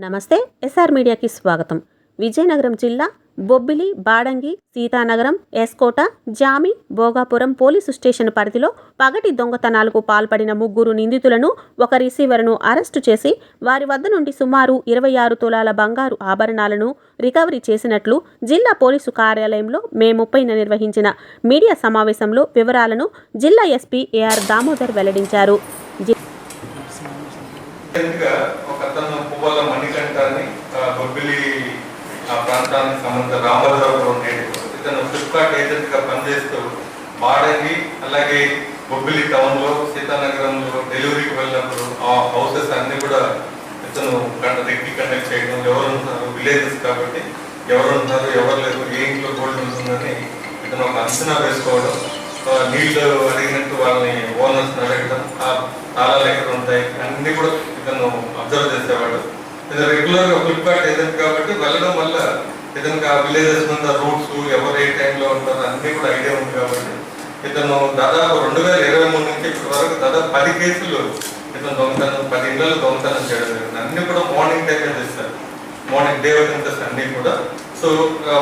నమస్తే ఎస్ఆర్ మీడియాకి స్వాగతం. విజయనగరం జిల్లా బొబ్బిలి, బాడంగి, సీతానగరం, ఎస్కోట, జామి, భోగాపురం పోలీసు స్టేషన్ పరిధిలో పగటి దొంగతనాలకు పాల్పడిన 3 నిందితులను, ఒక రిసీవర్ను అరెస్టు చేసి వారి వద్ద నుండి సుమారు 26 తులాల బంగారు ఆభరణాలను రికవరీ చేసినట్లు జిల్లా పోలీసు కార్యాలయంలో మే 30న నిర్వహించిన మీడియా సమావేశంలో వివరాలను జిల్లా ఎస్పీ ఏఆర్ దామోదర్ వెల్లడించారు. ప్రాంతానికి సంబంధించిన రామభద్రాపురం ఇతను ఫ్లిప్కార్ట్ ఏజెంట్గా పనిచేస్తూ బాడంగి అలాగే బొబ్బిలి టౌన్లో సీతానగరంలో డెలివరీకి వెళ్ళినప్పుడు ఆ హౌసెస్ అన్ని కూడా ఇతను రెక్కి కండక్ట్ చేయడం, ఎవరు ఉంటున్నారు విలేజెస్ కాబట్టి ఎవరు ఉంటున్నారు ఎవరు లేదు, ఏ ఇంట్లో గోల్డ్ ఉంటుందని ఇతను ఒక అంచనా వేసుకోవడం, నీళ్లు అడిగినట్టు వాళ్ళని ఓనర్స్ అడగడం, ఆ తాళాలు ఎక్కడ ఉంటాయి అన్నీ కూడా ఇతను అబ్జర్వ్ చేసేవాడు. ఇది రెగ్యులర్గా ఫ్లిప్కార్ట్ ఏజెంట్ కాబట్టి వెళ్ళడం వల్ల ఇతనికి ఆ విలేజెస్ మీద రూట్స్ ఎవరు ఏ టైంలో ఉంటారో అన్నీ కూడా ఐడియా ఉంది కాబట్టి ఇతను దాదాపు 2023 నుంచి ఇప్పటి వరకు దాదాపు 10 కేసులు ఇతను దొంగతనం 10 ఇళ్లలో దొంగతనం చేయడం జరిగింది. అన్నీ కూడా మార్నింగ్ టైమే చేస్తారు, మార్నింగ్ డే అవుతుంది అన్నీ కూడా. సో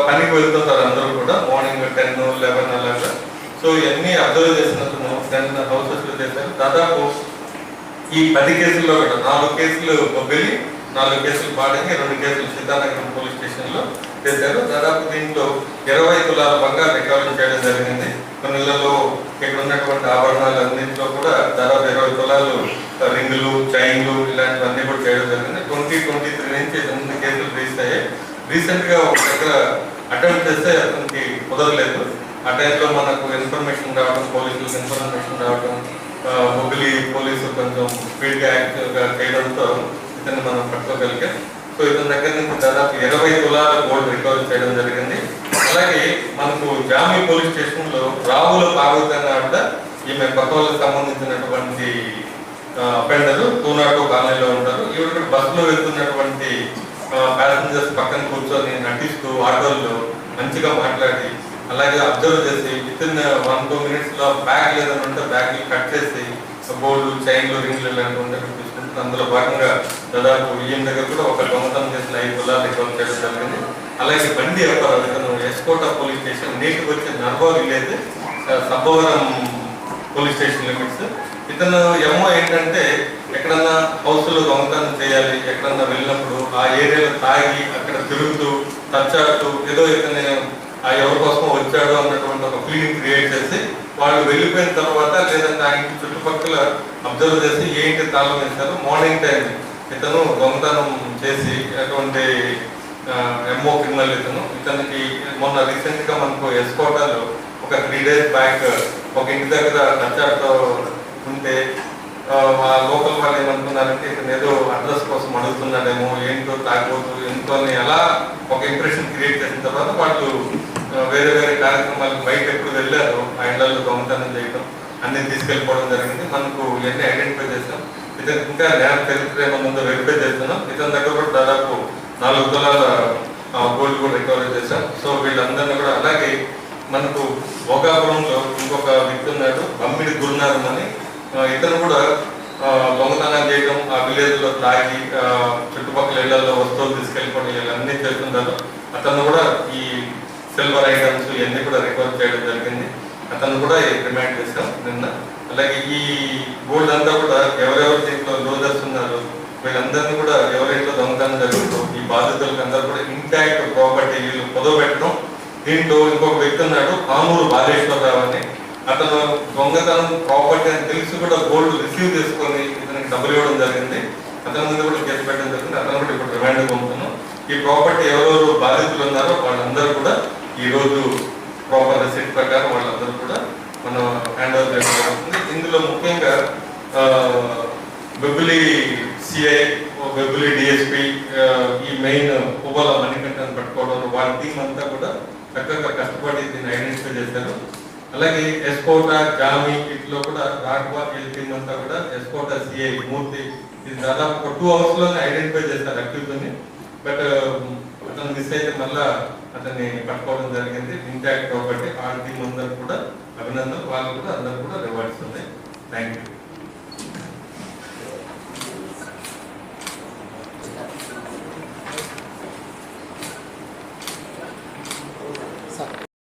పనికి వెళ్తుంటారు అందరూ కూడా మార్నింగ్ 10, 11 అలాగా. సో ఇవన్నీ అబ్జర్వ్ చేసినప్పుడు 10 హౌసెస్లో చేశారు. దాదాపు ఈ 10 కేసుల్లో కూడా 4 కేసులు బొబ్బిలి, 4 కేసులు బాడంగి, 2 కేసులు సీతానగరం పోలీస్ స్టేషన్లో చేశారు. దాదాపు దీంట్లో 20 తులాల బంగారు రికవరీ చేయడం జరిగింది. కొన్ని ఇళ్లలో ఇక్కడ ఉన్నటువంటి ఆభరణాలు అన్నింటిలో కూడా దాదాపు 20 తులాలు రింగులు, చైన్లు ఇలాంటివన్నీ కూడా చేయడం జరిగింది. 2023 నుంచి 8 కేసులు రిజిస్టర్ అయ్యాయి. రీసెంట్గా ఒక దగ్గర అటెంప్ట్ చేస్తే అతనికి కుదరలేదు. ఆ టైంలో మనకు ఇన్ఫర్మేషన్ రావడం, పోలీసులకు ఇన్ఫర్మేషన్ రావడం, బొబ్బిలి పోలీసులు కొంచెం స్పీడ్గా యాక్టివ్గా చేయడంతో ఇతన్ని మనం పట్టుకోగలిగాం. సో ఇతని దగ్గర నుంచి దాదాపు 20 తులాల గోల్డ్ రికవరీ చేయడం జరిగింది. అలాగే మనకు జామి పోలీస్ స్టేషన్లో రావుల పార్వతి ఆవిడ, ఈమె కొత్తవాళ్ళకి సంబంధించినటువంటి అఫెండర్, 202 కాలనీలో ఉంటారు. ఈవిడ బస్సులో వెళ్తున్నటువంటి ప్యాసింజర్స్ పక్కన కూర్చొని నటిస్తూ ఆటోల్లో మంచిగా మాట్లాడి అలాగే అబ్జర్వ్ చేసి వితిన్ 1-2 మినిట్స్లో బ్యాగ్ లేదని ఉంటే బ్యాగ్లు కట్ చేసి గోల్డ్, చైన్లు, రింగ్లు ఇలాంటివి ఉంటే తీసుకుంటుంది. అందులో భాగంగా దాదాపు ఈఎం దగ్గర కూడా ఒక దొంగతనం చేసిన 5 తులాలు రికవర్ చేయడం జరిగింది. అలాగే బండి వ్యాపారం ఇతను ఎస్కోట పోలీస్ స్టేషన్, నీటికి వచ్చే Narva village, Sabbavaram police station limits. ఇతను ఎమ్మో ఏంటంటే ఎక్కడన్నా హౌస్లో దొంగతనం చేయాలి, ఎక్కడన్నా వెళ్ళినప్పుడు ఆ ఏరియాలో తాగి అక్కడ తిరుగుతూ తచ్చాడుతూ ఏదో ఇతను ఎవరి కోసం వచ్చాడు అన్నటువంటి ఒక ఫీలింగ్ క్రియేట్ చేసి వాళ్ళు వెళ్ళిపోయిన తర్వాత లేదంటే ఆ ఇంటి చుట్టుపక్కల అబ్జర్వ్ చేసి ఏంటి తాళం వేశారు. మార్నింగ్ టైం ఇతను దొంగతనం చేసి అటువంటి ఎంఓ క్రిమినల్ ఇతనికి మొన్న రీసెంట్గా మనకు ఎస్కోటాలో ఒక 3 days బ్యాక్ ఒక ఇంటి దగ్గర నచ్చాడుతో ఉంటే ఆ లోకల్ వాళ్ళు ఏమనుకున్నారంటే ఇతను ఏదో అడ్రస్ కోసం అడుగుతున్నాడేమో, ఏంటో తాగబోతు ఎంతో అలా ఒక ఇంప్రెషన్ క్రియేట్ చేసిన తర్వాత వాళ్ళు వేరే వేరే కార్యక్రమాలకు బయట ఎప్పుడు వెళ్ళారో ఆ ఇళ్లలో దొంగతనం చేయడం అన్ని తీసుకెళ్ళిపోవడం జరిగింది. మనకు ఇవన్నీ ఐడెంటిఫై చేస్తాం. ఇతనికి ఇంకా నేరం చరిత్ర ఏమన్నా ఉందో వెరిఫై చేస్తున్నాం. ఇతని దగ్గర కూడా దాదాపు 4 తులాల గోల్డ్ కూడా రికవరీ చేశాం. సో వీళ్ళందరినీ కూడా అలాగే మనకు భోగాపురంలో ఇంకొక వ్యక్తి ఉన్నాడు, బమ్మిడి గురునాథం అని. ఇతను కూడా దొంగతనం చేయడం, ఆ విలేజ్లో తాగి చుట్టుపక్కల ఇళ్లలో వస్తువులు తీసుకెళ్ళిపోవడం ఇవన్నీ చేస్తున్నారు. అతను కూడా ఈ సిల్వర్ ఐటమ్స్ ఇవన్నీ కూడా రికవర్ చేయడం జరిగింది. అతను కూడా రిమాండ్ చేశాం నిన్న. అలాగే ఈ గోల్డ్ అంతా కూడా ఎవరెవరు దీంట్లో లోదర్స్ ఉన్నారు వీళ్ళందరినీ కూడా ఎవరైతే దొంగతనం జరుగుతుందో ఈ బాధితులకు అందరూ కూడా ఇంటాక్ట్ ప్రాపర్టీ వీళ్ళు పొదవబెట్టడం. దీంట్లో ఇంకొక వ్యక్తి ఉన్నాడు, పామూరు బాలేశ్వరరావు అని. అతను దొంగతనం ప్రాపర్టీ అని తెలిసి కూడా గోల్డ్ రిసీవ్ చేసుకొని ఇతనికి డబ్బులు ఇవ్వడం జరిగింది. అతని మీద కూడా కేసు పెట్టడం జరిగింది. అతను కూడా ఇప్పుడు రిమాండ్ పొందుతున్నాం. ఈ ప్రాపర్టీ ఎవరెవరు బాధితులు ఉన్నారో వాళ్ళందరూ కూడా ఈరోజు ప్రాపర్ రిసిప్ట్ ప్రకారం వాళ్ళందరూ కూడా మనం హ్యాండ్ ఓవర్ చేయడం జరుగుతుంది. ఇందులో ముఖ్యంగా బొబ్బిలి సిఐ, బొబ్బిలి డిఎస్పీ, ఈ మెయిన్ పువ్వాల మణికంఠను పట్టుకోవడం, వాళ్ళ టీం అంతా కూడా చక్కగా కష్టపడి దీన్ని ఐడెంటిఫై చేశారు. అలాగే ఎస్కోట, జామి ఇట్లో కూడా రాఘవ టీం అంతా కూడా ఎస్కోట సిఐ మూర్తి ఇది దాదాపు ఒక 2 hours ఐడెంటిఫై చేస్తారు అక్యూజ్ని. బట్ అతను మిస్ అయితే మళ్ళా అతన్ని పట్టుకోవడం జరిగింది. ఇంటాక్ట్ కాబట్టి ఆ టీం అందరూ కూడా అభినందనలు, వాళ్ళు కూడా అందరూ కూడా రివార్డ్స్ ఉన్నాయి. Thank you.